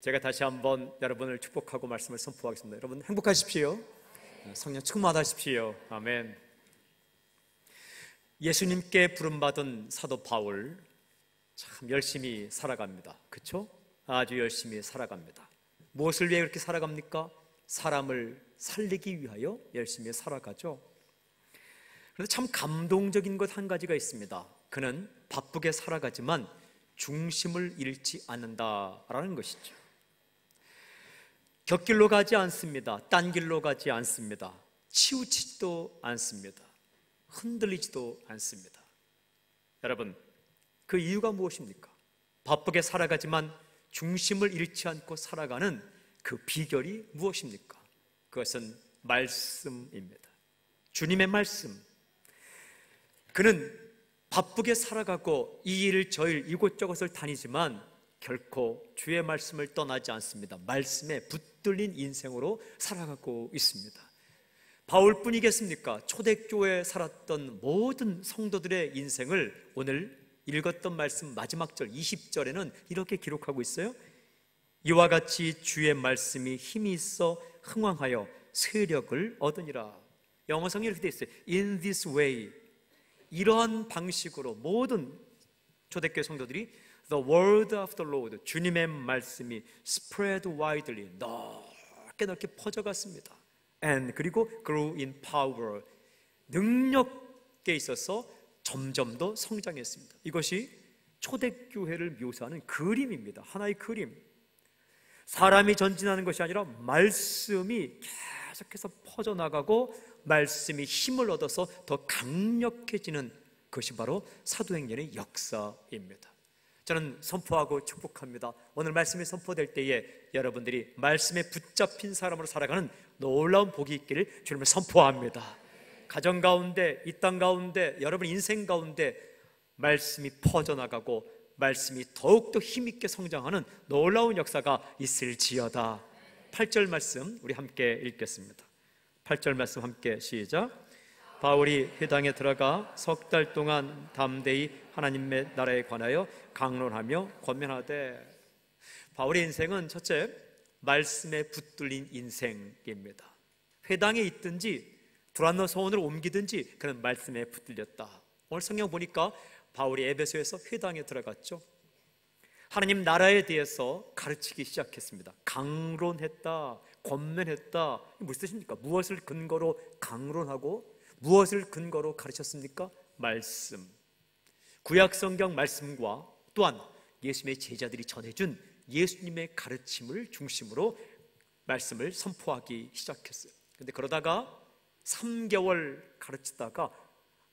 제가 다시 한번 여러분을 축복하고 말씀을 선포하겠습니다. 여러분 행복하십시오. 성령 충만하십시오. 아멘. 예수님께 부름받은 사도 바울 참 열심히 살아갑니다. 그렇죠? 아주 열심히 살아갑니다. 무엇을 위해 그렇게 살아갑니까? 사람을 살리기 위하여 열심히 살아가죠. 그런데 참 감동적인 것 한 가지가 있습니다. 그는 바쁘게 살아가지만 중심을 잃지 않는다라는 것이죠. 곁길로 가지 않습니다. 딴 길로 가지 않습니다. 치우치지도 않습니다. 흔들리지도 않습니다. 여러분, 그 이유가 무엇입니까? 바쁘게 살아가지만 중심을 잃지 않고 살아가는 그 비결이 무엇입니까? 그것은 말씀입니다. 주님의 말씀. 그는 바쁘게 살아가고 이 일 저 일 이곳저곳을 다니지만 결코 주의 말씀을 떠나지 않습니다. 말씀에 붙들린 인생으로 살아가고 있습니다. 바울뿐이겠습니까? 초대교회에 살았던 모든 성도들의 인생을 오늘 읽었던 말씀 마지막 절 20절에는 이렇게 기록하고 있어요. 이와 같이 주의 말씀이 힘이 있어 흥왕하여 세력을 얻으니라. 영어성이 이렇게 되어 있어요. In this way. 이러한 방식으로 모든 초대교회 성도들이 The word of the Lord, 주님의 말씀이 spread widely, 넓게 퍼져갔습니다. And 그리고 grew in power, 능력에 있어서 점점 더 성장했습니다. 이것이 초대교회를 묘사하는 그림입니다. 하나의 그림. 사람이 전진하는 것이 아니라 말씀이 계속해서 퍼져나가고 말씀이 힘을 얻어서 더 강력해지는 것이 바로 사도행전의 역사입니다. 저는 선포하고 축복합니다. 오늘 말씀이 선포될 때에 여러분들이 말씀에 붙잡힌 사람으로 살아가는 놀라운 복이 있기를 주님을 선포합니다. 가정 가운데, 이 땅 가운데, 여러분 인생 가운데 말씀이 퍼져나가고 말씀이 더욱더 힘있게 성장하는 놀라운 역사가 있을지어다. 8절 말씀 우리 함께 읽겠습니다. 8절 말씀 함께 시작. 바울이 회당에 들어가 석 달 동안 담대히 하나님의 나라에 관하여 강론하며 권면하되. 바울의 인생은 첫째, 말씀에 붙들린 인생입니다. 회당에 있든지 두란노 서원으로 옮기든지 그는 말씀에 붙들렸다. 오늘 성경 보니까 바울이 에베소에서 회당에 들어갔죠. 하나님 나라에 대해서 가르치기 시작했습니다. 강론했다, 권면했다. 무슨 뜻입니까? 무엇을 근거로 강론하고 무엇을 근거로 가르쳤습니까? 말씀. 구약 성경 말씀과 또한 예수님의 제자들이 전해준 예수님의 가르침을 중심으로 말씀을 선포하기 시작했어요. 그런데 그러다가 3개월 가르치다가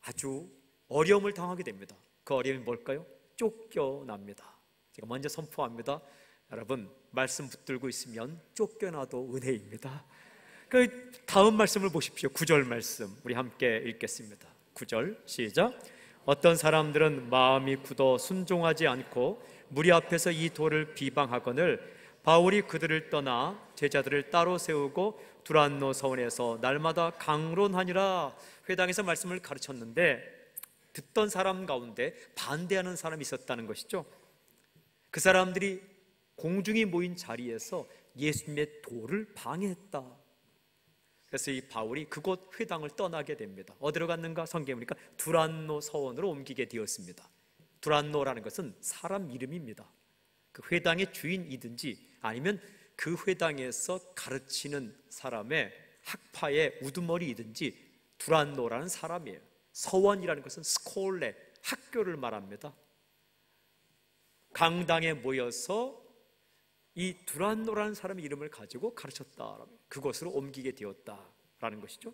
아주 어려움을 당하게 됩니다. 그 어려움이 뭘까요? 쫓겨납니다. 제가 먼저 선포합니다. 여러분, 말씀 붙들고 있으면 쫓겨나도 은혜입니다. 그 다음 말씀을 보십시오. 9절 말씀 우리 함께 읽겠습니다. 9절 시작. 어떤 사람들은 마음이 굳어 순종하지 않고 무리 앞에서 이 도를 비방하거늘 바울이 그들을 떠나 제자들을 따로 세우고 두란노 서원에서 날마다 강론하니라. 회당에서 말씀을 가르쳤는데 듣던 사람 가운데 반대하는 사람이 있었다는 것이죠. 그 사람들이 공중이 모인 자리에서 예수님의 도를 방해했다. 그래서 이 바울이 그곳 회당을 떠나게 됩니다. 어디로 갔는가? 성경에 보니까 두란노 서원으로 옮기게 되었습니다. 두란노라는 것은 사람 이름입니다. 그 회당의 주인이든지 아니면 그 회당에서 가르치는 사람의 학파의 우두머리이든지 두란노라는 사람이에요. 서원이라는 것은 스콜레, 학교를 말합니다. 강당에 모여서 이 두란노라는 사람의 이름을 가지고 가르쳤다. 그곳으로 옮기게 되었다라는 것이죠.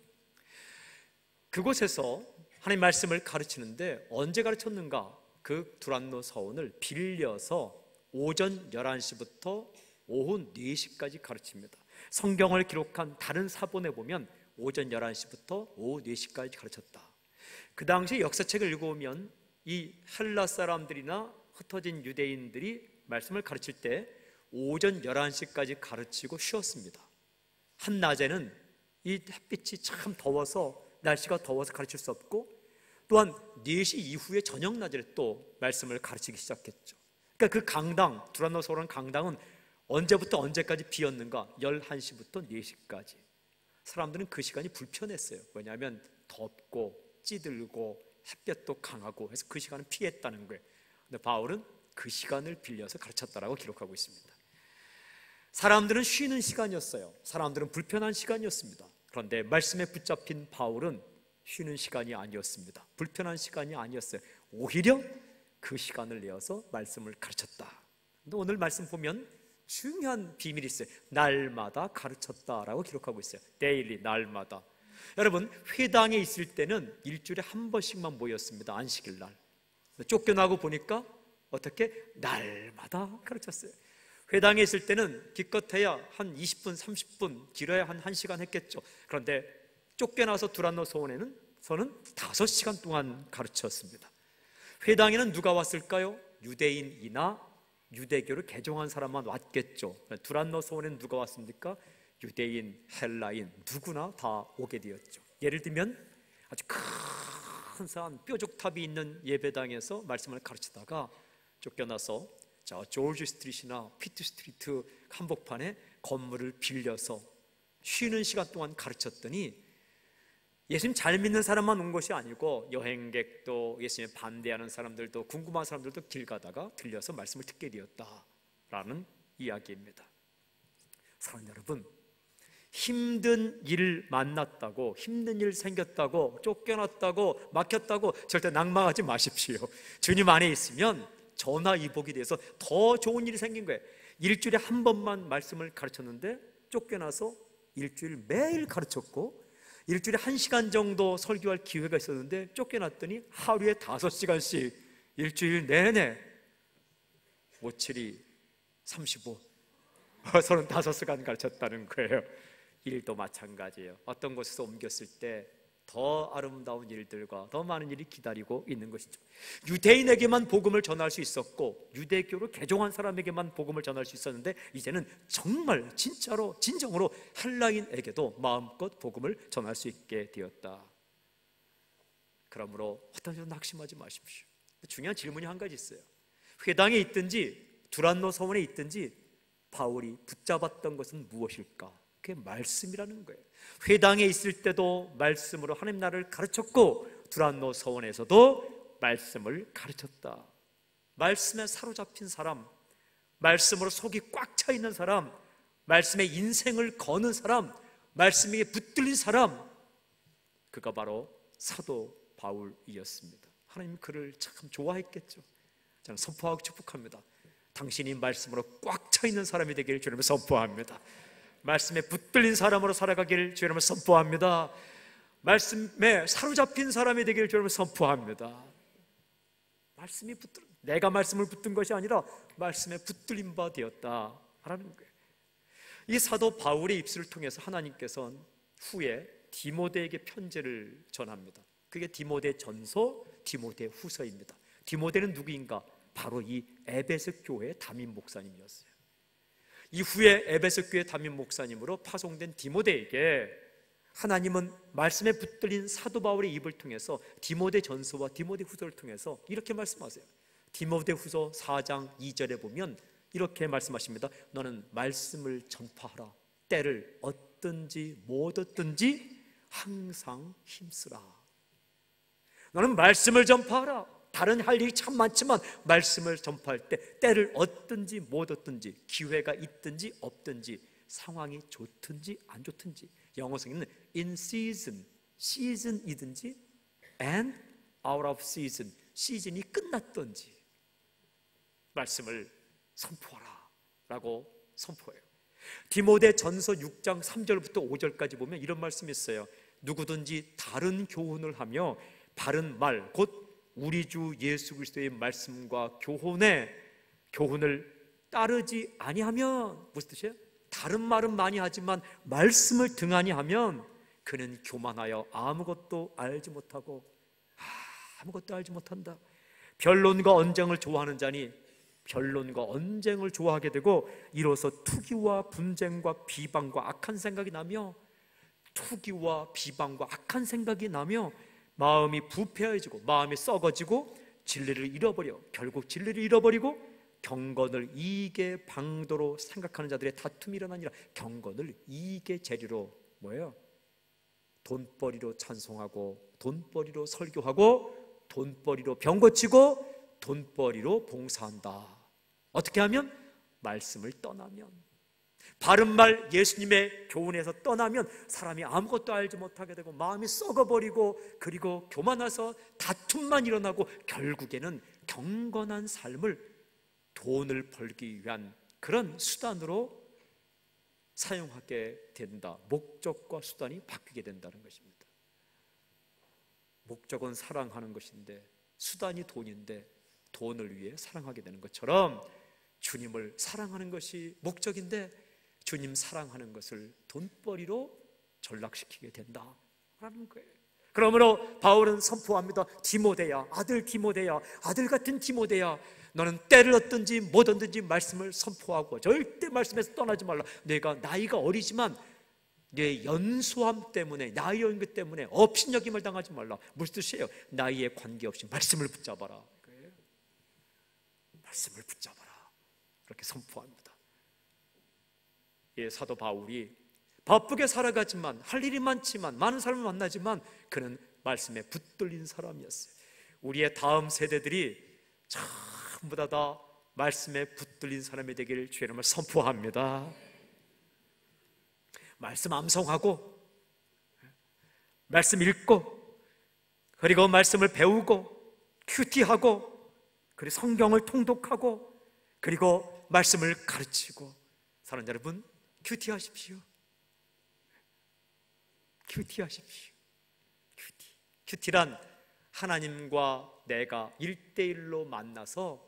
그곳에서 하나님 말씀을 가르치는데 언제 가르쳤는가? 그 두란노 서원을 빌려서 오전 11시부터 오후 4시까지 가르칩니다. 성경을 기록한 다른 사본에 보면 오전 11시부터 오후 4시까지 가르쳤다. 그 당시 역사책을 읽어보면 이 헬라 사람들이나 흩어진 유대인들이 말씀을 가르칠 때 오전 11시까지 가르치고 쉬었습니다. 한낮에는 이 햇빛이 참 더워서, 날씨가 더워서 가르칠 수 없고, 또한 4시 이후에 저녁 낮에 또 말씀을 가르치기 시작했죠. 그러니까 그 강당, 두란노 서원 강당은 언제부터 언제까지 비었는가? 11시부터 4시까지. 사람들은 그 시간이 불편했어요. 왜냐하면 덥고 찌들고 햇볕도 강하고 해서 그 시간은 피했다는 거예요. 근데 바울은 그 시간을 빌려서 가르쳤다라고 기록하고 있습니다. 사람들은 쉬는 시간이었어요. 사람들은 불편한 시간이었습니다. 그런데 말씀에 붙잡힌 바울은 쉬는 시간이 아니었습니다. 불편한 시간이 아니었어요. 오히려 그 시간을 내어서 말씀을 가르쳤다. 근데 오늘 말씀 보면 중요한 비밀이 있어요. 날마다 가르쳤다라고 기록하고 있어요. 데일리, 날마다. 여러분, 회당에 있을 때는 일주일에 한 번씩만 모였습니다. 안식일 날. 쫓겨나고 보니까 어떻게? 날마다 가르쳤어요. 회당에 있을 때는 기껏해야 한 20분, 30분, 길어야 한 1시간 했겠죠. 그런데 쫓겨나서 두란노 소원에는 5시간 동안 가르쳤습니다. 회당에는 누가 왔을까요? 유대인이나 유대교를 개종한 사람만 왔겠죠. 두란노 소원에는 누가 왔습니까? 유대인, 헬라인 누구나 다 오게 되었죠. 예를 들면 아주 큰 산 뾰족탑이 있는 예배당에서 말씀을 가르치다가 쫓겨나서 저 조지 스트리트나 피트 스트리트 한복판에 건물을 빌려서 쉬는 시간 동안 가르쳤더니 예수님 잘 믿는 사람만 온 것이 아니고 여행객도 예수님에 반대하는 사람들도 궁금한 사람들도 길 가다가 들려서 말씀을 듣게 되었다라는 이야기입니다. 사랑하는 여러분, 힘든 일 만났다고, 힘든 일 생겼다고, 쫓겨났다고, 막혔다고 절대 낭망하지 마십시오. 주님 안에 있으면 전화위복이 돼서 더 좋은 일이 생긴 거예요. 일주일에 한 번만 말씀을 가르쳤는데 쫓겨나서 일주일 매일 가르쳤고, 일주일에 1시간 정도 설교할 기회가 있었는데 쫓겨났더니 하루에 5시간씩 일주일 내내 5, 7이 35 35시간 가르쳤다는 거예요. 일도 마찬가지예요. 어떤 곳에서 옮겼을 때 더 아름다운 일들과 더 많은 일이 기다리고 있는 것이죠. 유대인에게만 복음을 전할 수 있었고 유대교를 개종한 사람에게만 복음을 전할 수 있었는데 이제는 정말 진짜로 진정으로 헬라인에게도 마음껏 복음을 전할 수 있게 되었다. 그러므로 어떤 일도 낙심하지 마십시오. 중요한 질문이 한 가지 있어요. 회당에 있든지 두란노 서원에 있든지 바울이 붙잡았던 것은 무엇일까? 그게 말씀이라는 거예요. 회당에 있을 때도 말씀으로 하나님 나라를 가르쳤고 두란노 서원에서도 말씀을 가르쳤다. 말씀에 사로잡힌 사람, 말씀으로 속이 꽉 차 있는 사람, 말씀에 인생을 거는 사람, 말씀에 붙들린 사람, 그가 바로 사도 바울이었습니다. 하나님 그를 참 좋아했겠죠. 저는 선포하고 축복합니다. 당신이 말씀으로 꽉 차 있는 사람이 되기를 주님을 선포합니다. 말씀에 붙들린 사람으로 살아가기를 주님을 선포합니다. 말씀에 사로잡힌 사람이 되기를 주님을 선포합니다. 말씀이 내가 말씀을 붙든 것이 아니라 말씀에 붙들린 바 되었다 라는 거예요. 이 사도 바울의 입술을 통해서 하나님께서는 후에 디모데에게 편지를 전합니다. 그게 디모데 전서, 디모데 후서입니다. 디모데는 누구인가? 바로 이 에베소 교회의 담임 목사님이었어요. 이후에 에베소 교회 담임 목사님으로 파송된 디모데에게 하나님은 말씀에 붙들린 사도 바울의 입을 통해서 디모데 전서와 디모데 후서를 통해서 이렇게 말씀하세요. 디모데 후서 4장 2절에 보면 이렇게 말씀하십니다. 너는 말씀을 전파하라. 때를 얻든지 못 얻든지 항상 힘쓰라. 너는 말씀을 전파하라. 다른 할 일이 참 많지만 말씀을 전파할 때 때를 얻든지 못 얻든지 기회가 있든지 없든지 상황이 좋든지 안 좋든지 영어 성경은 in season, season이든지 and out of season, 시즌이 끝났든지 말씀을 선포하라 라고 선포해요. 디모데 전서 6장 3절부터 5절까지 보면 이런 말씀이 있어요. 누구든지 다른 교훈을 하며 바른 말 곧 우리 주 예수 그리스도의 말씀과 교훈을 따르지 아니하면 무슨 뜻이에요? 다른 말은 많이 하지만 말씀을 등한히 하면 그는 교만하여 아무것도 알지 못한다. 변론과 언쟁을 좋아하는 자니 변론과 언쟁을 좋아하게 되고 이로써 투기와 분쟁과 비방과 악한 생각이 나며 마음이 부패해지고 마음이 썩어지고 진리를 잃어버려 결국 진리를 잃어버리고 경건을 이익의 방도로 생각하는 자들의 다툼이 일어나니라. 경건을 이익의 재료로 뭐예요? 돈벌이로 찬송하고, 돈벌이로 설교하고, 돈벌이로 병 고치고, 돈벌이로 봉사한다. 어떻게 하면? 말씀을 떠나면, 바른 말 예수님의 교훈에서 떠나면 사람이 아무것도 알지 못하게 되고 마음이 썩어버리고, 그리고 교만해서 다툼만 일어나고, 결국에는 경건한 삶을 돈을 벌기 위한 그런 수단으로 사용하게 된다. 목적과 수단이 바뀌게 된다는 것입니다. 목적은 사랑하는 것인데 수단이 돈인데, 돈을 위해 사랑하게 되는 것처럼 주님을 사랑하는 것이 목적인데 주님 사랑하는 것을 돈벌이로 전락시키게 된다라는 거예요. 그러므로 바울은 선포합니다. 디모데야, 아들 디모데야, 아들 같은 디모데야, 너는 때를 얻든지 못 얻든지 말씀을 선포하고 절대 말씀에서 떠나지 말라. 내가 나이가 어리지만 내 연소함 때문에, 나이 어린 것 때문에 업신여김을 당하지 말라. 무슨 뜻이에요? 나이에 관계없이 말씀을 붙잡아라. 말씀을 붙잡아라. 그렇게 선포합니다. 예, 사도 바울이 바쁘게 살아가지만, 할 일이 많지만, 많은 사람을 만나지만 그는 말씀에 붙들린 사람이었어요. 우리의 다음 세대들이 전부 다 말씀에 붙들린 사람이 되기를 주의 이름으로 선포합니다. 말씀 암송하고, 말씀 읽고, 그리고 말씀을 배우고, 큐티하고, 그리고 성경을 통독하고, 그리고 말씀을 가르치고. 사랑하는 여러분, 큐티하십시오. 큐티하십시오. 큐티란 하나님과 내가 1대1로 만나서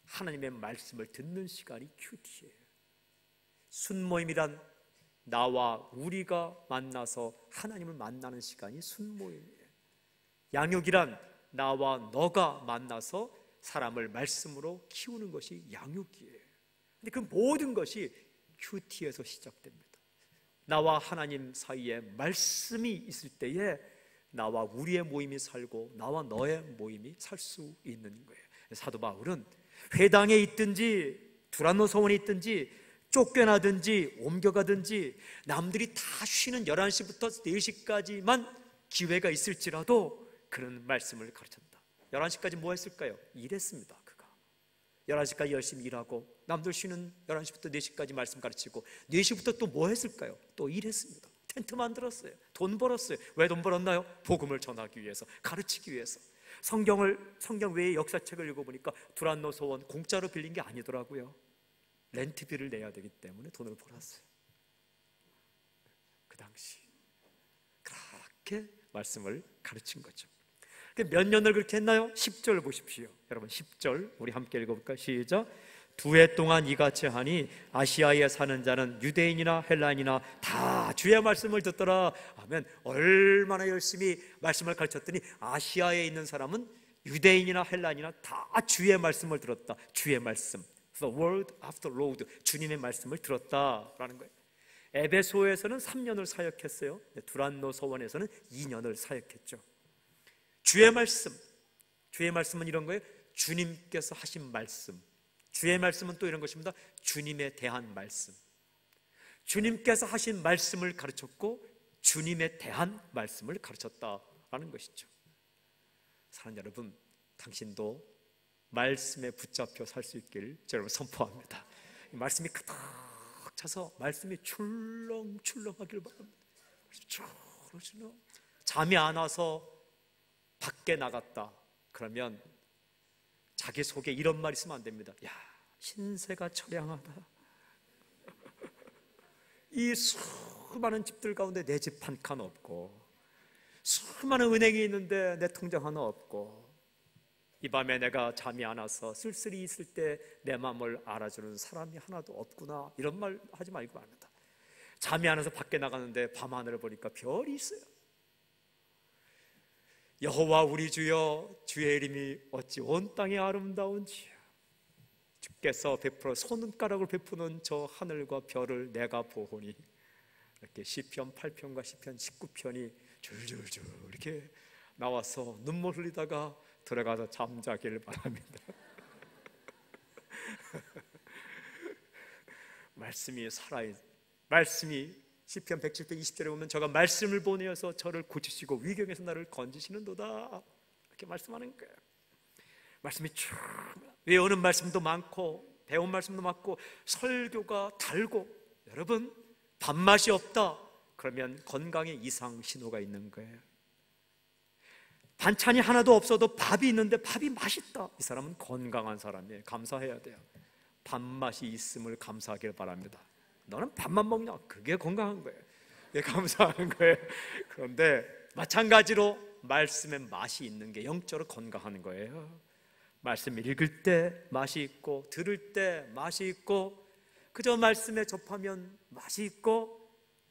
하나님의 말씀을 듣는 시간이 큐티예요. 순모임이란 나와 우리가 만나서 하나님을 만나는 시간이 순모임이에요. 양육이란 나와 너가 만나서 사람을 말씀으로 키우는 것이 양육이에요. 근데 그 모든 것이 큐티에서 시작됩니다. 나와 하나님 사이에 말씀이 있을 때에 나와 우리의 모임이 살고 나와 너의 모임이 살 수 있는 거예요. 사도 바울은 회당에 있든지 두란노 서원에 있든지 쫓겨나든지 옮겨가든지 남들이 다 쉬는 11시부터 4시까지만 기회가 있을지라도 그런 말씀을 가르쳤다. 11시까지 뭐 했을까요? 일했습니다. 그가 11시까지 열심히 일하고, 남들 쉬는 11시부터 4시까지 말씀 가르치고, 4시부터 또 뭐 했을까요? 또 일했습니다. 텐트 만들었어요. 돈 벌었어요. 왜 돈 벌었나요? 복음을 전하기 위해서, 가르치기 위해서. 성경 외의 역사책을 읽어보니까 두란노 소원 공짜로 빌린 게 아니더라고요. 렌트비를 내야 되기 때문에 돈을 벌었어요. 그 당시 그렇게 말씀을 가르친 거죠. 몇 년을 그렇게 했나요? 10절 보십시오. 여러분 10절 우리 함께 읽어볼까요? 시작. 2해 동안 이같이 하니 아시아에 사는 자는 유대인이나 헬라인이나 다 주의 말씀을 듣더라 하면, 얼마나 열심히 말씀을 가르쳤더니 아시아에 있는 사람은 유대인이나 헬라인이나 다 주의 말씀을 들었다. 주의 말씀, The word of the Lord, 주님의 말씀을 들었다라는 거예요. 에베소에서는 3년을 사역했어요. 두란노 서원에서는 2년을 사역했죠. 주의 말씀은 이런 거예요. 주님께서 하신 말씀. 주의 말씀은 또 이런 것입니다. 주님에 대한 말씀. 주님께서 하신 말씀을 가르쳤고 주님에 대한 말씀을 가르쳤다라는 것이죠. 사랑하는 여러분, 당신도 말씀에 붙잡혀 살 수 있길 여러분 선포합니다. 이 말씀이 가득 차서 말씀이 출렁출렁하길 바랍니다. 잠이 안 와서 밖에 나갔다 그러면 자기 속에 이런 말 있으면 안 됩니다. 야, 신세가 처량하다. 이 수많은 집들 가운데 내 집 한 칸 없고, 수많은 은행이 있는데 내 통장 하나 없고, 이 밤에 내가 잠이 안 와서 쓸쓸히 있을 때 내 마음을 알아주는 사람이 하나도 없구나. 이런 말 하지 말고 합니다. 잠이 안 와서 밖에 나가는데 밤하늘을 보니까 별이 있어요. 여호와 우리 주여, 주의 이름이 어찌 온 땅에 아름다운지요. 주께서 베풀어 손가락을 베푸는 저 하늘과 별을 내가 보오니. 이렇게 시편 8편과 시편 19편이 줄줄줄 이렇게 나와서 눈물 흘리다가 들어가서 잠자길 바랍니다. 말씀이 살아있, 말씀이 시편 107편 20절에 보면 저가 말씀을 보내어서 저를 고치시고 위경에서 나를 건지시는도다, 이렇게 말씀하는 거예요. 말씀이 쭉 외우는 말씀도 많고 배운 말씀도 많고 설교가 달고, 여러분 밥맛이 없다 그러면 건강에 이상 신호가 있는 거예요. 반찬이 하나도 없어도 밥이 있는데 밥이 맛있다, 이 사람은 건강한 사람이에요. 감사해야 돼요. 밥맛이 있음을 감사하길 바랍니다. 너는 밥만 먹냐? 그게 건강한 거예요. 그게 감사하는 거예요. 그런데 마찬가지로 말씀에 맛이 있는 게 영적으로 건강한 거예요. 말씀 읽을 때 맛이 있고 들을 때 맛이 있고 그저 말씀에 접하면 맛이 있고,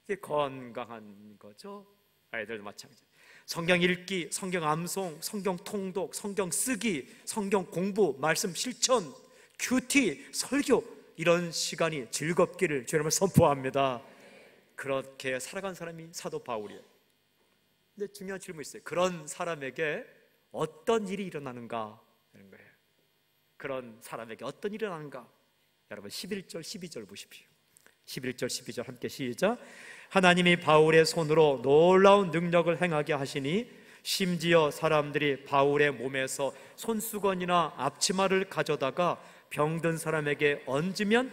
이게 건강한 거죠. 아이들도 마찬가지. 성경 읽기, 성경 암송, 성경 통독, 성경 쓰기, 성경 공부, 말씀 실천, 큐티, 설교, 이런 시간이 즐겁기를 주님을 선포합니다. 그렇게 살아간 사람이 사도 바울이에요. 근데 중요한 질문이 있어요. 그런 사람에게 어떤 일이 일어나는가 하는 거예요. 그런 사람에게 어떤 일이 일어나는가? 여러분 11절 12절 보십시오. 11절 12절 함께 시작. 하나님이 바울의 손으로 놀라운 능력을 행하게 하시니 심지어 사람들이 바울의 몸에서 손수건이나 앞치마를 가져다가 병든 사람에게 얹으면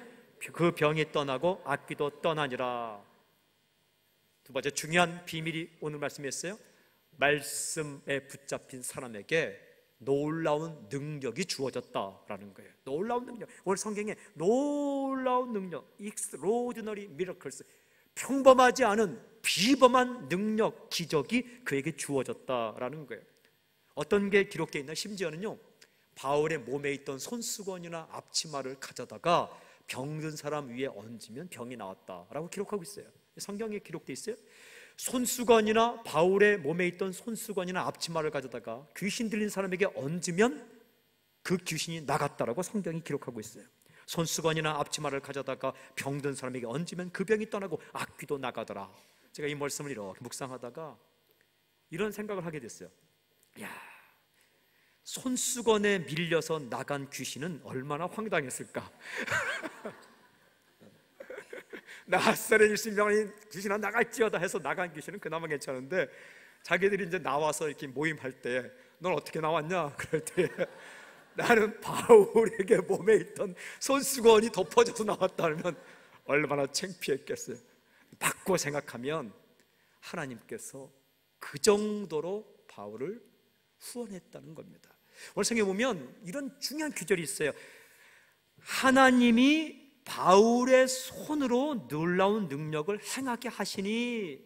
그 병이 떠나고 악귀도 떠나니라. 두 번째 중요한 비밀이 오늘 말씀이었어요. 말씀에 붙잡힌 사람에게 놀라운 능력이 주어졌다라는 거예요. 놀라운 능력. 오늘 성경에 놀라운 능력, extraordinary miracles, 평범하지 않은 비범한 능력, 기적이 그에게 주어졌다라는 거예요. 어떤 게 기록되어 있나? 심지어는요, 바울의 몸에 있던 손수건이나 앞치마를 가져다가 병든 사람 위에 얹으면 병이 나왔다라고 기록하고 있어요. 성경에 기록되어 있어요. 손수건이나 바울의 몸에 있던 손수건이나 앞치마를 가져다가 귀신 들린 사람에게 얹으면 그 귀신이 나갔다라고 성경이 기록하고 있어요. 손수건이나 앞치마를 가져다가 병든 사람에게 얹으면 그 병이 떠나고 악귀도 나가더라. 제가 이 말씀을 이렇게 묵상하다가 이런 생각을 하게 됐어요. 야, 손수건에 밀려서 나간 귀신은 얼마나 황당했을까? 나사렛 일신병이 귀신아 나갈지어다 해서 나간 귀신은 그나마 괜찮은데, 자기들이 이제 나와서 이렇게 모임할 때 넌 어떻게 나왔냐? 그럴 때 나는 바울에게 몸에 있던 손수건이 덮어져서 나왔다면 얼마나 창피했겠어요. 바꿔 생각하면 하나님께서 그 정도로 바울을 후원했다는 겁니다. 오늘 성경에 보면 이런 중요한 규절이 있어요. 하나님이 바울의 손으로 놀라운 능력을 행하게 하시니,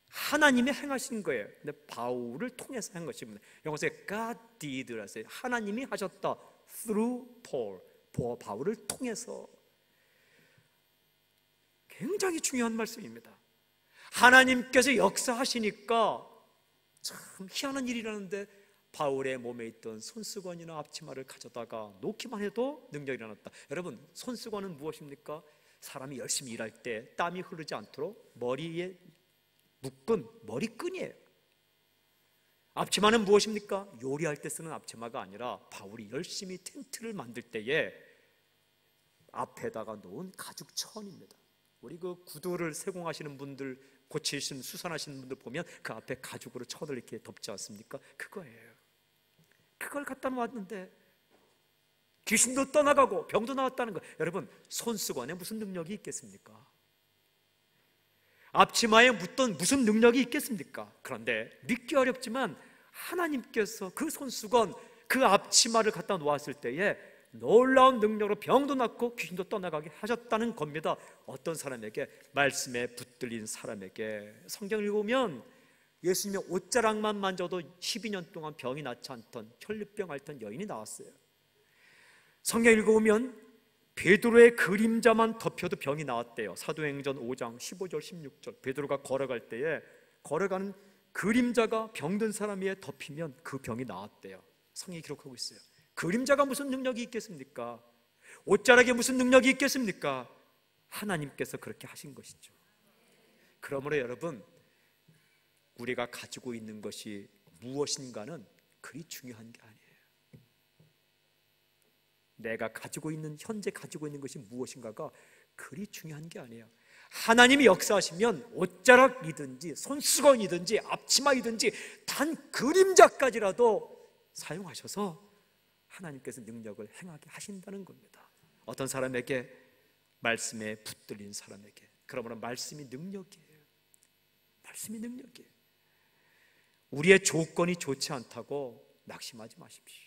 하나님이 행하신 거예요. 근데 바울을 통해서 한 것입니다. 영어에서 God did 하세요. 하나님이 하셨다. Through Paul, 바울을 통해서. 굉장히 중요한 말씀입니다. 하나님께서 역사하시니까 참 희한한 일이라는데, 바울의 몸에 있던 손수건이나 앞치마를 가져다가 놓기만 해도 능력이 일어났다. 여러분, 손수건은 무엇입니까? 사람이 열심히 일할 때 땀이 흐르지 않도록 머리에 묶은 머리끈이에요. 앞치마는 무엇입니까? 요리할 때 쓰는 앞치마가 아니라 바울이 열심히 텐트를 만들 때에 앞에다가 놓은 가죽 천입니다. 우리 그 구두를 세공하시는 분들, 고치시는 수선하시는 분들 보면 그 앞에 가죽으로 천을 이렇게 덮지 않습니까? 그거예요. 그걸 갖다 놓았는데 귀신도 떠나가고 병도 나왔다는 거. 여러분, 손수건에 무슨 능력이 있겠습니까? 앞치마에 묻던 무슨 능력이 있겠습니까? 그런데 믿기 어렵지만 하나님께서 그 손수건, 그 앞치마를 갖다 놓았을 때에 놀라운 능력으로 병도 낫고 귀신도 떠나가게 하셨다는 겁니다. 어떤 사람에게? 말씀에 붙들린 사람에게. 성경을 읽으면 예수님의 옷자락만 만져도 12년 동안 병이 낫지 않던, 혈류병 앓던 여인이 나왔어요. 성경 읽어보면 베드로의 그림자만 덮여도 병이 나왔대요. 사도행전 5장 15절 16절. 베드로가 걸어갈 때에 걸어가는 그림자가 병든 사람 위에 덮이면 그 병이 나왔대요. 성경이 기록하고 있어요. 그림자가 무슨 능력이 있겠습니까? 옷자락에 무슨 능력이 있겠습니까? 하나님께서 그렇게 하신 것이죠. 그러므로 여러분, 우리가 가지고 있는 것이 무엇인가는 그리 중요한 게 아니에요. 내가 가지고 있는, 현재 가지고 있는 것이 무엇인가가 그리 중요한 게 아니에요. 하나님이 역사하시면 옷자락이든지 손수건이든지 앞치마이든지 단 그림자까지라도 사용하셔서 하나님께서 능력을 행하게 하신다는 겁니다. 어떤 사람에게, 말씀에 붙들린 사람에게. 그러므로 말씀이 능력이에요. 말씀이 능력이에요. 우리의 조건이 좋지 않다고 낙심하지 마십시오.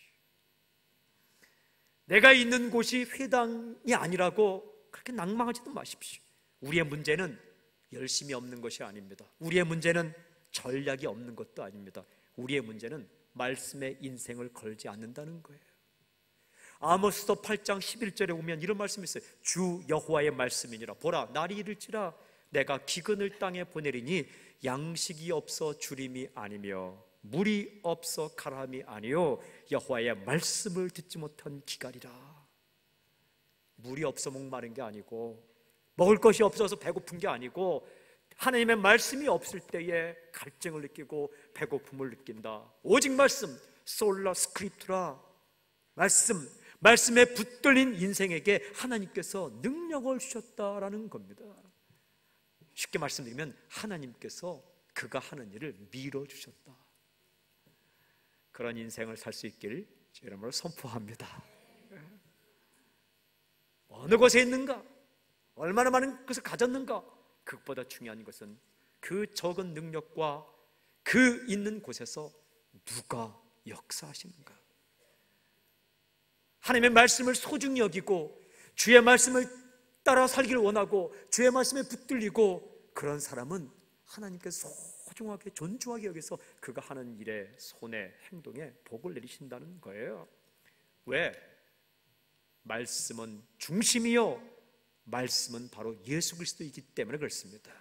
내가 있는 곳이 회당이 아니라고 그렇게 낭망하지도 마십시오. 우리의 문제는 열심이 없는 것이 아닙니다. 우리의 문제는 전략이 없는 것도 아닙니다. 우리의 문제는 말씀에 인생을 걸지 않는다는 거예요. 아모스서 8장 11절에 보면 이런 말씀이 있어요. 주 여호와의 말씀이니라. 보라, 날이 이를지라 내가 기근을 땅에 보내리니 양식이 없어 주림이 아니며 물이 없어 가람이 아니요 여호와의 말씀을 듣지 못한 기갈이라. 물이 없어 목마른 게 아니고, 먹을 것이 없어서 배고픈 게 아니고, 하나님의 말씀이 없을 때에 갈증을 느끼고 배고픔을 느낀다. 오직 말씀, 솔라 스크립투라. 말씀에 붙들린 인생에게 하나님께서 능력을 주셨다라는 겁니다. 쉽게 말씀드리면 하나님께서 그가 하는 일을 밀어주셨다. 그런 인생을 살 수 있길 제 이름으로 선포합니다. 어느 곳에 있는가, 얼마나 많은 것을 가졌는가, 그것보다 중요한 것은 그 적은 능력과 그 있는 곳에서 누가 역사하시는가. 하나님의 말씀을 소중히 여기고 주의 말씀을 따라 살기를 원하고 주의 말씀에 붙들리고, 그런 사람은 하나님께서 소중하게 존중하게 여기서 그가 하는 일에, 손에, 행동에 복을 내리신다는 거예요. 왜? 말씀은 중심이요, 말씀은 바로 예수 그리스도이기 때문에 그렇습니다.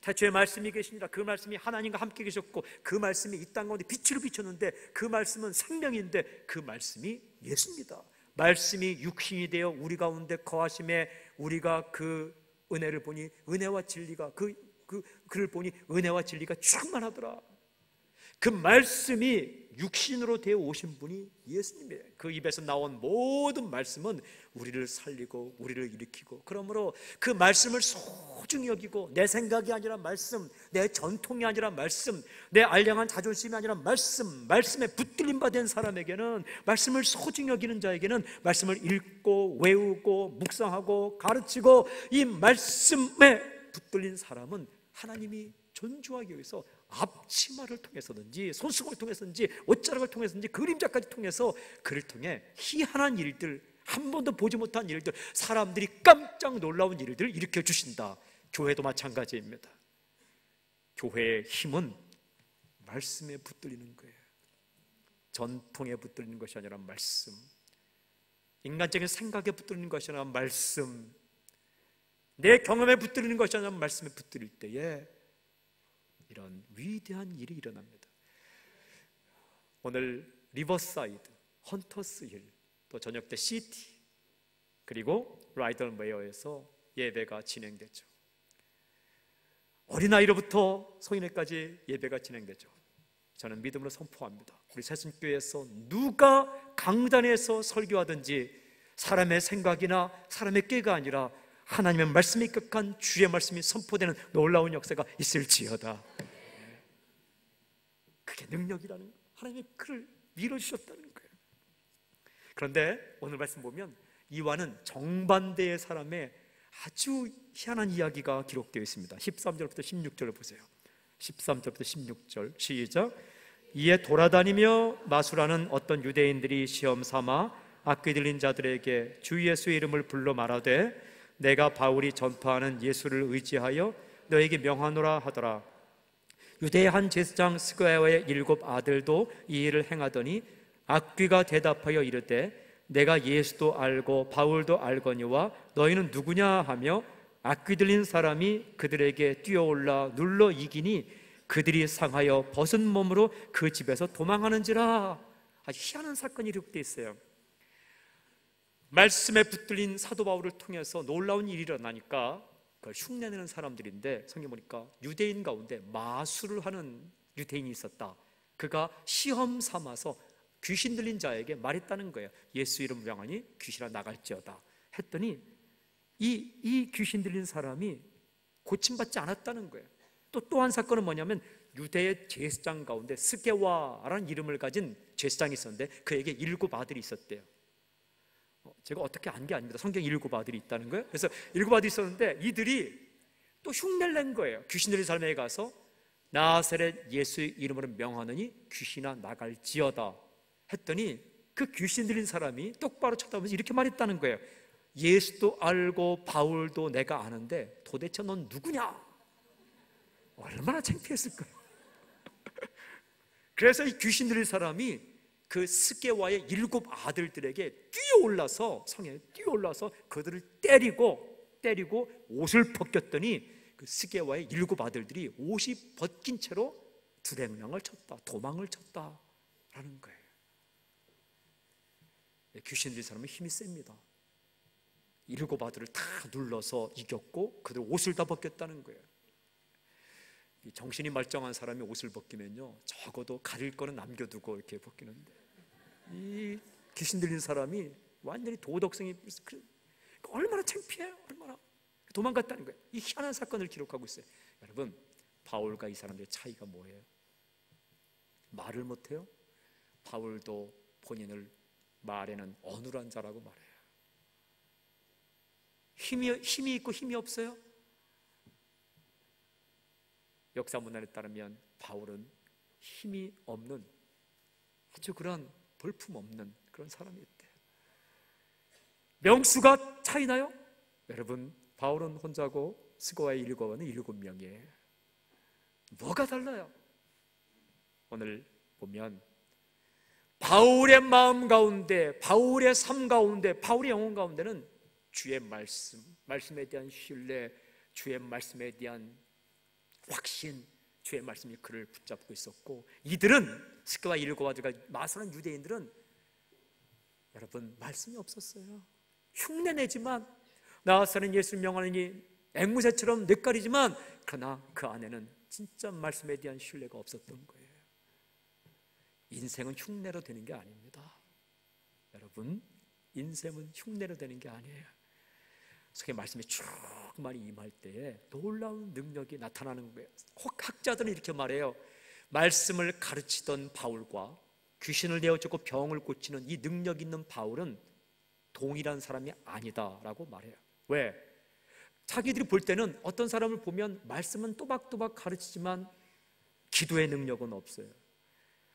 태초에 말씀이 계시니라. 그 말씀이 하나님과 함께 계셨고 그 말씀이 이 땅 가운데 빛으로 비쳤는데 그 말씀은 생명인데 그 말씀이 예수입니다. 말씀이 육신이 되어 우리 가운데 거하심에 우리가 그 은혜를 보니 은혜와 진리가 그를 보니 은혜와 진리가 충만하더라. 그 말씀이 육신으로 되어 오신 분이 예수님이에요. 그 입에서 나온 모든 말씀은 우리를 살리고 우리를 일으키고, 그러므로 그 말씀을 소중히 여기고, 내 생각이 아니라 말씀, 내 전통이 아니라 말씀, 내 알량한 자존심이 아니라 말씀에 붙들림 받은 사람에게는, 말씀을 소중히 여기는 자에게는 말씀을 읽고 외우고 묵상하고 가르치고, 이 말씀에 붙들린 사람은 하나님이 존중하기 위해서 앞치마를 통해서든지 손수건을 통해서든지 옷자락을 통해서든지 그림자까지 통해서 그를 통해 희한한 일들, 한 번도 보지 못한 일들, 사람들이 깜짝 놀라운 일들을 일으켜 주신다. 교회도 마찬가지입니다. 교회의 힘은 말씀에 붙들리는 거예요. 전통에 붙들리는 것이 아니라 말씀, 인간적인 생각에 붙들리는 것이 아니라 말씀, 내 경험에 붙들리는 것이 아니라 말씀에 붙들릴 때에 이런 위대한 일이 일어납니다. 오늘 리버사이드, 헌터스힐, 또 저녁 때 시티, 그리고 라이덜메어에서 예배가 진행됐죠. 어린아이로부터 성인에까지 예배가 진행되죠. 저는 믿음으로 선포합니다. 우리 새순교회에서 누가 강단에서 설교하든지 사람의 생각이나 사람의 꾀가 아니라 하나님의 말씀이 입각한 주의 말씀이 선포되는 놀라운 역사가 있을지어다. 그게 능력이라는 거예요. 하나님의 그를 밀어주셨다는 거예요. 그런데 오늘 말씀 보면 이와는 정반대의 사람의 아주 희한한 이야기가 기록되어 있습니다. 13절부터 16절을 보세요. 13절부터 16절 시작. 이에 돌아다니며 마술하는 어떤 유대인들이 시험 삼아 악귀 들린 자들에게 주 예수의 이름을 불러 말하되 내가 바울이 전파하는 예수를 의지하여 너에게 명하노라 하더라. 유대의 한 제사장 스가랴의 7 아들도 이 일을 행하더니 악귀가 대답하여 이르되 내가 예수도 알고 바울도 알거니와 너희는 누구냐 하며 악귀 들린 사람이 그들에게 뛰어올라 눌러 이기니 그들이 상하여 벗은 몸으로 그 집에서 도망하는지라. 아주 희한한 사건이 기록되어 있어요. 말씀에 붙들린 사도 바울을 통해서 놀라운 일이 일어나니까 그걸 흉내내는 사람들인데, 성경 보니까 유대인 가운데 마술을 하는 유대인이 있었다. 그가 시험 삼아서 귀신 들린 자에게 말했다는 거예요. 예수 이름 명하니 귀신아 나갈지어다 했더니 이 귀신 들린 사람이 고침받지 않았다는 거예요. 또 한 사건은 뭐냐면 유대의 제사장 가운데 스게와라는 이름을 가진 제사장이 있었는데 그에게 7 아들이 있었대요. 제가 어떻게 안 게 아닙니다. 성경에 7 아들이 있다는 거예요. 그래서 7 아들이 있었는데 이들이 또 흉내를 낸 거예요. 귀신 들린 사람에게 가서 나사렛 예수의 이름으로 명하느니 귀신아 나갈지어다 했더니 그 귀신 들린 사람이 똑바로 쳐다보면서 이렇게 말했다는 거예요. 예수도 알고 바울도 내가 아는데 도대체 넌 누구냐? 얼마나 창피했을까요? 그래서 이 귀신 들린 사람이 그 스게와의 7 아들들에게 뛰어올라서 성에 뛰어올라서 그들을 때리고 옷을 벗겼더니 그 스게와의 7 아들들이 옷이 벗긴 채로 두랭랑을 쳤다, 도망을 쳤다라는 거예요. 귀신 들린 사람은 힘이 셉니다. 7 아들을 다 눌러서 이겼고 그들 옷을 다 벗겼다는 거예요. 정신이 말짱한 사람이 옷을 벗기면요 적어도 가릴 거는 남겨두고 이렇게 벗기는데 이 귀신 들린 사람이 완전히 도덕성이 얼마나 창피해요. 얼마나 도망갔다는 거예요. 이 희한한 사건을 기록하고 있어요. 여러분, 바울과 이 사람들의 차이가 뭐예요? 말을 못해요? 바울도 본인을 말에는 어눌한 자라고 말해요. 힘이 있고 힘이 없어요? 역사 문헌에 따르면 바울은 힘이 없는 아주 그런 볼품없는 그런 사람이었대요. 명수가 차이나요? 여러분, 바울은 혼자고 스게와의 7 아들은 7명이에요. 뭐가 달라요? 오늘 보면 바울의 마음 가운데, 바울의 삶 가운데, 바울의 영혼 가운데는 주의 말씀에 대한 신뢰, 주의 말씀에 대한 확신, 주의 말씀이 그를 붙잡고 있었고, 이들은 스게와 7 아들과 마술한 유대인들은 여러분 말씀이 없었어요. 흉내내지만 나사렛 예수를 명하느니 앵무새처럼 낯가리지만 그러나 그 안에는 진짜 말씀에 대한 신뢰가 없었던 거예요. 인생은 흉내로 되는 게 아닙니다. 여러분, 인생은 흉내로 되는 게 아니에요. 성경 말씀이 쭉 많이 임할 때에 놀라운 능력이 나타나는 거예요. 학자들은 이렇게 말해요. 말씀을 가르치던 바울과 귀신을 내어쫓고 병을 고치는 이 능력 있는 바울은 동일한 사람이 아니다라고 말해요. 왜? 자기들이 볼 때는 어떤 사람을 보면 말씀은 또박또박 가르치지만 기도의 능력은 없어요.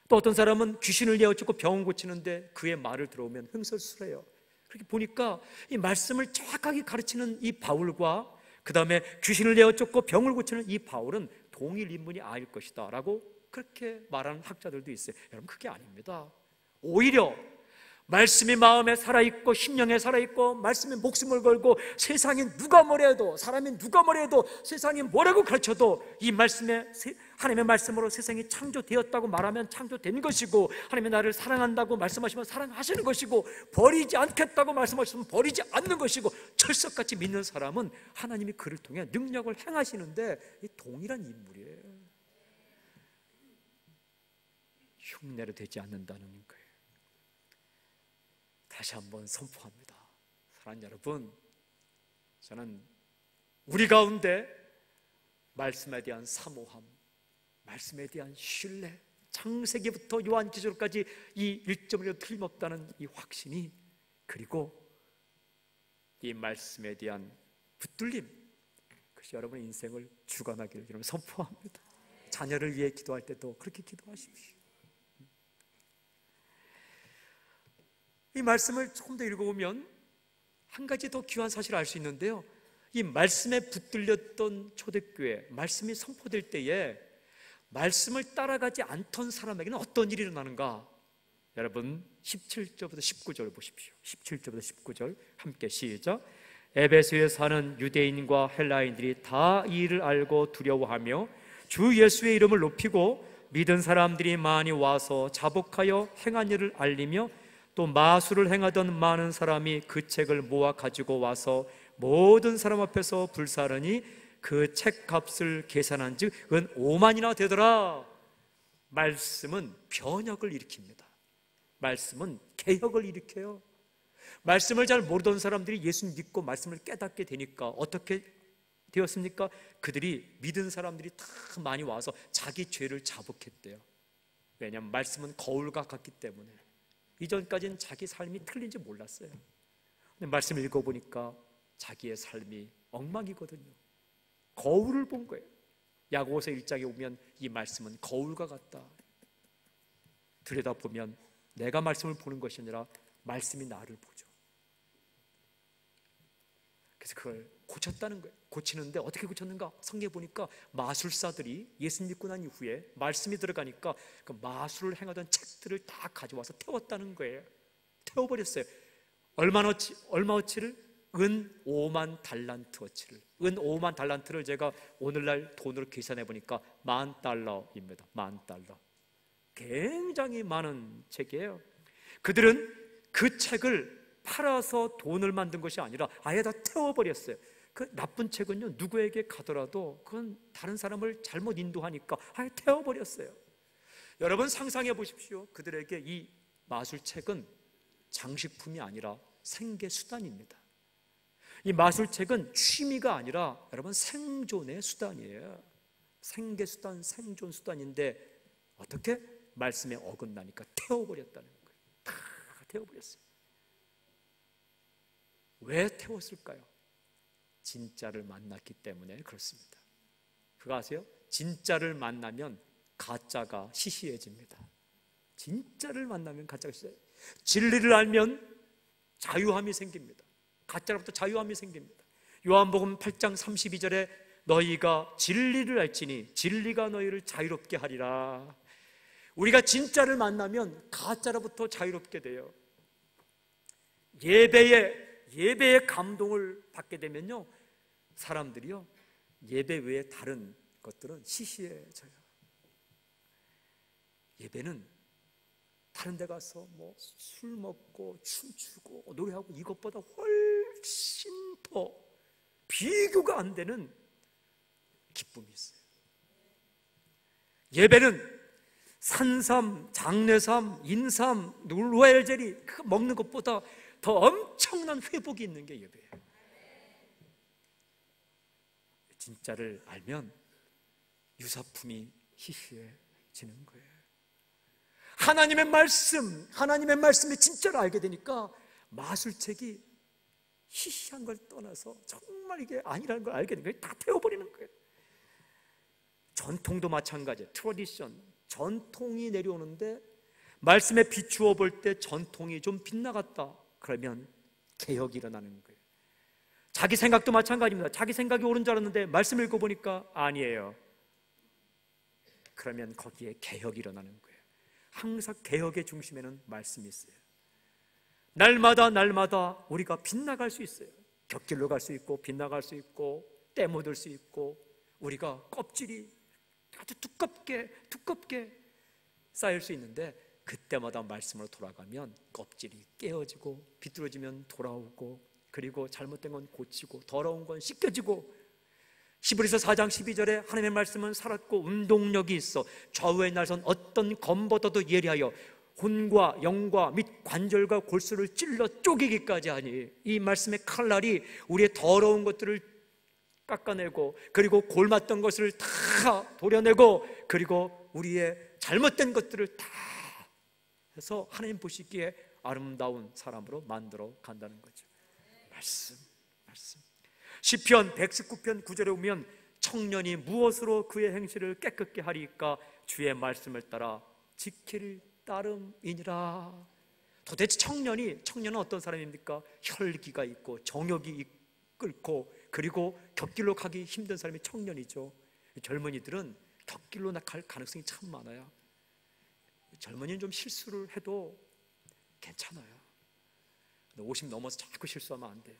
또 어떤 사람은 귀신을 내어쫓고 병을 고치는데 그의 말을 들어오면 횡설수설해요. 그렇게 보니까 이 말씀을 정확하게 가르치는 이 바울과 그 다음에 귀신을 내어쫓고 병을 고치는 이 바울은 동일 인물이 아닐 것이다 라고 그렇게 말하는 학자들도 있어요. 여러분, 그게 아닙니다. 오히려 말씀이 마음에 살아있고 심령에 살아있고 말씀에 목숨을 걸고 세상이 누가 뭐래도, 사람이 누가 뭐래도, 세상이 뭐라고 가르쳐도 이 말씀에, 하나님의 말씀으로 세상이 창조되었다고 말하면 창조된 것이고, 하나님이 나를 사랑한다고 말씀하시면 사랑하시는 것이고, 버리지 않겠다고 말씀하시면 버리지 않는 것이고, 철석같이 믿는 사람은 하나님이 그를 통해 능력을 행하시는데 이 동일한 인물이에요. 흉내로 되지 않는다는 거예요. 다시 한번 선포합니다. 사랑하는 여러분, 저는 우리 가운데 말씀에 대한 사모함, 말씀에 대한 신뢰, 창세기부터 요한계시록까지 이 1점으로 틀림없다는 이 확신이, 그리고 이 말씀에 대한 붙들림, 그것이 여러분의 인생을 주관하기를 여러분 선포합니다. 자녀를 위해 기도할 때도 그렇게 기도하십시오. 이 말씀을 조금 더 읽어보면 한 가지 더 귀한 사실을 알 수 있는데요, 이 말씀에 붙들렸던 초대교회, 말씀이 선포될 때에 말씀을 따라가지 않던 사람에게는 어떤 일이 일어나는가? 여러분, 17절부터 19절 보십시오. 17절부터 19절 함께 시작. 에베소에 사는 유대인과 헬라인들이 다 이 일을 알고 두려워하며 주 예수의 이름을 높이고 믿은 사람들이 많이 와서 자복하여 행한 일을 알리며 또 마술을 행하던 많은 사람이 그 책을 모아 가지고 와서 모든 사람 앞에서 불사르니 그 책값을 계산한 즉 은 5만이나 되더라. 말씀은 변혁을 일으킵니다. 말씀은 개혁을 일으켜요. 말씀을 잘 모르던 사람들이 예수 믿고 말씀을 깨닫게 되니까 어떻게 되었습니까? 그들이 믿은 사람들이 다 많이 와서 자기 죄를 자복했대요. 왜냐하면 말씀은 거울과 같기 때문에. 이전까지는 자기 삶이 틀린지 몰랐어요. 근데 말씀을 읽어보니까 자기의 삶이 엉망이거든요. 거울을 본 거예요. 야고보서 1장에 오면 이 말씀은 거울과 같다. 들여다보면 내가 말씀을 보는 것이 아니라 말씀이 나를 보죠. 그래서 그걸 고쳤다는 거예요. 고치는데 어떻게 고쳤는가? 성경에 보니까 마술사들이 예수 믿고 난 이후에 말씀이 들어가니까 그 마술을 행하던 책들을 다 가져와서 태웠다는 거예요. 태워버렸어요. 얼마어치를? 은 5만 달란트어치를. 은 5만 달란트를 제가 오늘날 돈으로 계산해 보니까 $10,000입니다. $10,000. 굉장히 많은 책이에요. 그들은 그 책을 팔아서 돈을 만든 것이 아니라 아예 다 태워버렸어요. 그 나쁜 책은요, 누구에게 가더라도 그건 다른 사람을 잘못 인도하니까 아예 태워버렸어요. 여러분 상상해 보십시오. 그들에게 이 마술책은 장식품이 아니라 생계수단입니다. 이 마술책은 취미가 아니라 여러분 생존의 수단이에요. 생계수단, 생존수단인데 어떻게? 말씀에 어긋나니까 태워버렸다는 거예요. 다 태워버렸어요. 왜 태웠을까요? 진짜를 만났기 때문에 그렇습니다. 그거 아세요? 진짜를 만나면 가짜가 시시해집니다. 진짜를 만나면 가짜가 시시해집니다. 진리를 알면 자유함이 생깁니다. 가짜로부터 자유함이 생깁니다. 요한복음 8장 32절에 너희가 진리를 알지니 진리가 너희를 자유롭게 하리라. 우리가 진짜를 만나면 가짜로부터 자유롭게 돼요. 예배의 감동을 받게 되면요, 사람들이요, 예배 외에 다른 것들은 시시해져요. 예배는 다른 데 가서 뭐 술 먹고 춤추고 노래하고 이것보다 훨씬 더 비교가 안 되는 기쁨이 있어요. 예배는 산삼, 장례삼, 인삼, 로얄젤리 그거 먹는 것보다 더 엄청난 회복이 있는 게 예배예요. 진짜를 알면 유사품이 희시해지는 거예요. 하나님의 말씀이 진짜를 알게 되니까 마술책이 희시한 걸 떠나서 정말 이게 아니라는 걸 알게 되는 거예요. 다 태워버리는 거예요. 전통도 마찬가지예요. 트래디션, 전통이 내려오는데 말씀에 비추어 볼 때 전통이 좀 빗나갔다 그러면 개혁이 일어나는 거예요. 자기 생각도 마찬가지입니다. 자기 생각이 옳은 줄 알았는데 말씀 읽어보니까 아니에요. 그러면 거기에 개혁이 일어나는 거예요. 항상 개혁의 중심에는 말씀이 있어요. 날마다 우리가 빗나갈 수 있어요. 곁길로 갈 수 있고 빗나갈 수 있고 때 묻을 수 있고 우리가 껍질이 아주 두껍게 쌓일 수 있는데 그때마다 말씀으로 돌아가면 껍질이 깨어지고 비뚤어지면 돌아오고 그리고 잘못된 건 고치고 더러운 건 씻겨지고 히브리서 4장 12절에 하나님의 말씀은 살았고 운동력이 있어 좌우의 날선 어떤 검보다도 예리하여 혼과 영과 및 관절과 골수를 찔러 쪼개기까지 하니 이 말씀의 칼날이 우리의 더러운 것들을 깎아내고 그리고 골맞던 것을 다 도려내고 그리고 우리의 잘못된 것들을 다 해서 하나님 보시기에 아름다운 사람으로 만들어 간다는 거죠. 말씀. 시편 119편 9절에 보면 청년이 무엇으로 그의 행실을 깨끗게 하리까 주의 말씀을 따라 지킬 따름이니라. 도대체 청년은 어떤 사람입니까? 혈기가 있고 정욕이 끓고 그리고 곁길로 가기 힘든 사람이 청년이죠. 젊은이들은 곁길로 갈 가능성이 참 많아요. 젊은이는 좀 실수를 해도 괜찮아요. 50 넘어서 자꾸 실수하면 안 돼요.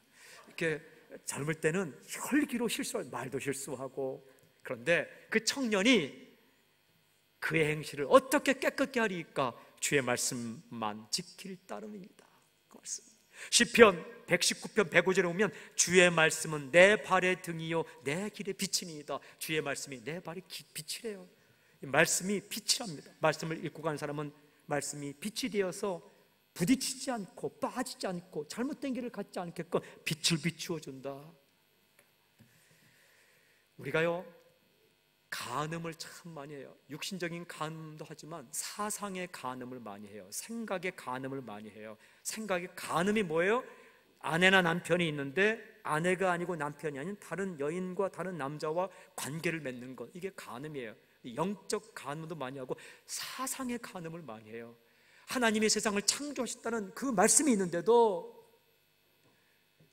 이렇게 젊을 때는 혈기로 말도 실수하고 그런데 그 청년이 그의 행실을 어떻게 깨끗게 하리까 주의 말씀만 지킬 따름입니다. 그 말씀. 시편 119편 105절에 보면 주의 말씀은 내 발의 등이요 내 길의 빛이니이다. 주의 말씀이 내 발의 빛이래요. 말씀이 빛이랍니다. 말씀을 읽고 간 사람은 말씀이 빛이 되어서 부딪히지 않고 빠지지 않고 잘못된 길을 갖지 않게끔 빛을 비추어 준다. 우리가요, 간음을 참 많이 해요. 육신적인 간음도 하지만 사상의 간음을 많이 해요. 생각의 간음을 많이 해요. 생각의 간음이 뭐예요? 아내나 남편이 있는데 아내가 아니고 남편이 아닌 다른 여인과 다른 남자와 관계를 맺는 것, 이게 간음이에요. 영적 간음도 많이 하고 사상의 간음을 많이 해요. 하나님이 세상을 창조하셨다는 그 말씀이 있는데도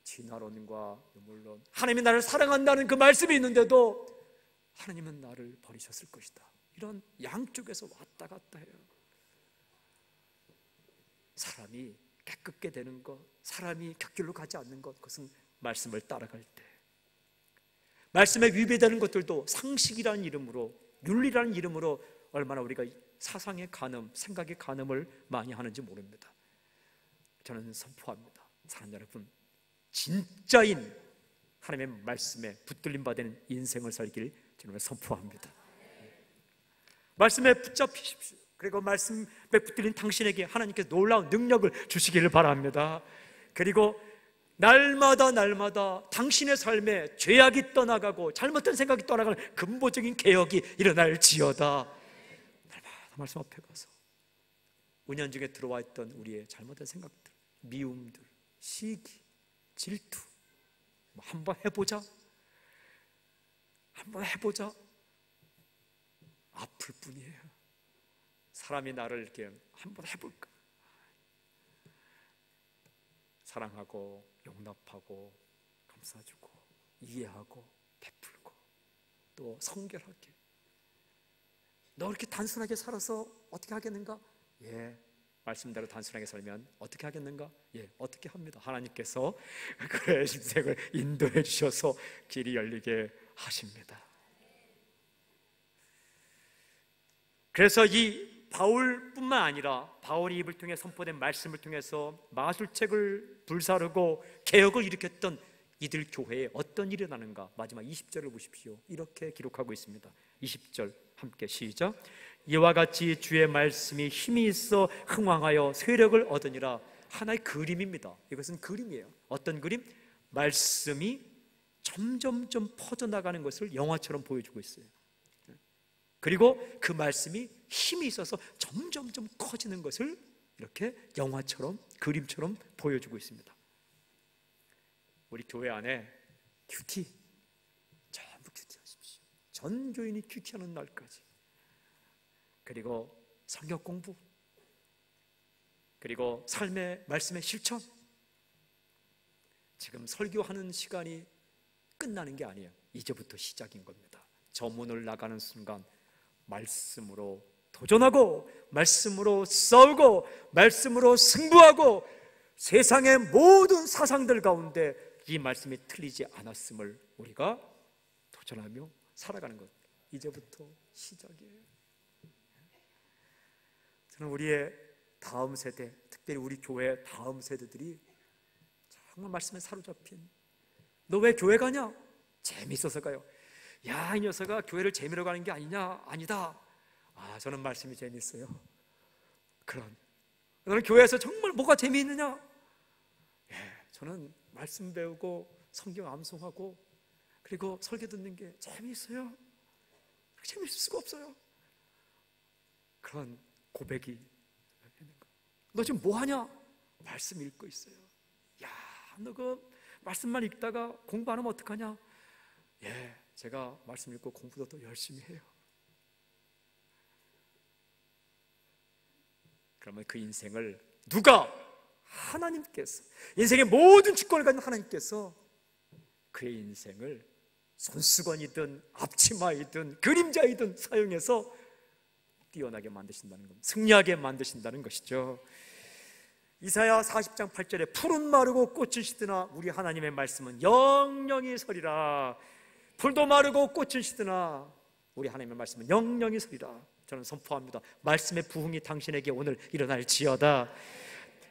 진화론과 유물론, 하나님이 나를 사랑한다는 그 말씀이 있는데도 하나님은 나를 버리셨을 것이다, 이런 양쪽에서 왔다 갔다 해요. 사람이 깨끗게 되는 것, 사람이 곁길로 가지 않는 것, 그것은 말씀을 따라갈 때, 말씀에 위배되는 것들도 상식이라는 이름으로, 윤리라는 이름으로 얼마나 우리가 사상의 간음, 생각의 간음을 많이 하는지 모릅니다. 저는 선포합니다. 사랑하는 여러분, 진짜인 하나님의 말씀에 붙들림 받는 인생을 살길 저는 선포합니다. 말씀에 붙잡히십시오. 그리고 말씀에 붙들린 당신에게 하나님께서 놀라운 능력을 주시기를 바랍니다. 그리고 날마다 당신의 삶에 죄악이 떠나가고 잘못된 생각이 떠나가는 근본적인 개혁이 일어날지어다. 날마다 말씀 앞에 가서 은연중에 들어와 있던 우리의 잘못된 생각들, 미움들, 시기, 질투, 한번 해보자, 아플 뿐이에요. 사람이 나를 이렇게 한번 해볼까? 사랑하고 용납하고 감싸주고 이해하고 베풀고 또 성결하게, 너 이렇게 단순하게 살아서 어떻게 하겠는가? 예, 말씀대로 단순하게 살면 어떻게 하겠는가? 예, 어떻게 합니다. 하나님께서 그의 인생을 인도해 주셔서 길이 열리게 하십니다. 그래서 이 바울뿐만 아니라 바울이 입을 통해 선포된 말씀을 통해서 마술책을 불사르고 개혁을 일으켰던 이들 교회에 어떤 일이 일어나는가? 마지막 20절을 보십시오. 이렇게 기록하고 있습니다. 20절 함께 시작. 이와 같이 주의 말씀이 힘이 있어 흥왕하여 세력을 얻으니라. 하나의 그림입니다. 이것은 그림이에요. 어떤 그림? 말씀이 점점점 퍼져나가는 것을 영화처럼 보여주고 있어요. 그리고 그 말씀이 힘이 있어서 점점점 커지는 것을 이렇게 영화처럼, 그림처럼 보여주고 있습니다. 우리 교회 안에 큐티, 전부 큐티하십시오. 전 교인이 큐티하는 날까지. 그리고 성경 공부, 그리고 삶의 말씀의 실천. 지금 설교하는 시간이 끝나는 게 아니에요. 이제부터 시작인 겁니다. 저 문을 나가는 순간 말씀으로 도전하고, 말씀으로 싸우고, 말씀으로 승부하고, 세상의 모든 사상들 가운데 이 말씀이 틀리지 않았음을 우리가 도전하며 살아가는 것, 이제부터 시작이에요. 저는 우리의 다음 세대, 특별히 우리 교회 다음 세대들이 정말 말씀에 사로잡힌, 너 왜 교회 가냐? 재미있어서 가요. 야, 이 녀석아 교회를 재미로 가는 게 아니냐? 아니다. 저는 말씀이 재미있어요. 그런, 너는 교회에서 정말 뭐가 재미있느냐? 저는 말씀 배우고 성경 암송하고 그리고 설교 듣는 게 재미있어요. 재미있을 수가 없어요. 그런 고백이 있는 거. 너 지금 뭐 하냐? 말씀 읽고 있어요. 야, 너 그 말씀만 읽다가 공부 안 하면 어떡하냐? 예, 제가 말씀 읽고 공부도 더 열심히 해요. 그러면 그 인생을 누가? 하나님께서, 인생의 모든 주권을 가진 하나님께서 그의 인생을 손수건이든 앞치마이든 그림자이든 사용해서 뛰어나게 만드신다는 겁니다. 승리하게 만드신다는 것이죠. 이사야 40장 8절에 푸른 마르고 꽃은 시드나 우리 하나님의 말씀은 영영이 서리라. 풀도 마르고 꽃은 시드나 우리 하나님의 말씀은 영영이 서리라. 저는 선포합니다. 말씀의 부흥이 당신에게 오늘 일어날지어다.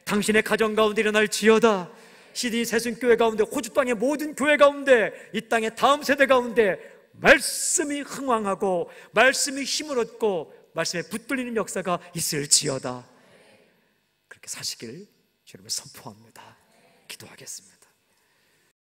당신의 가정 가운데 일어날지어다. 시드니 새순교회 가운데, 호주 땅의 모든 교회 가운데, 이 땅의 다음 세대 가운데 말씀이 흥왕하고 말씀이 힘을 얻고 말씀에 붙들리는 역사가 있을지어다. 그렇게 사시길 주님을 선포합니다. 기도하겠습니다.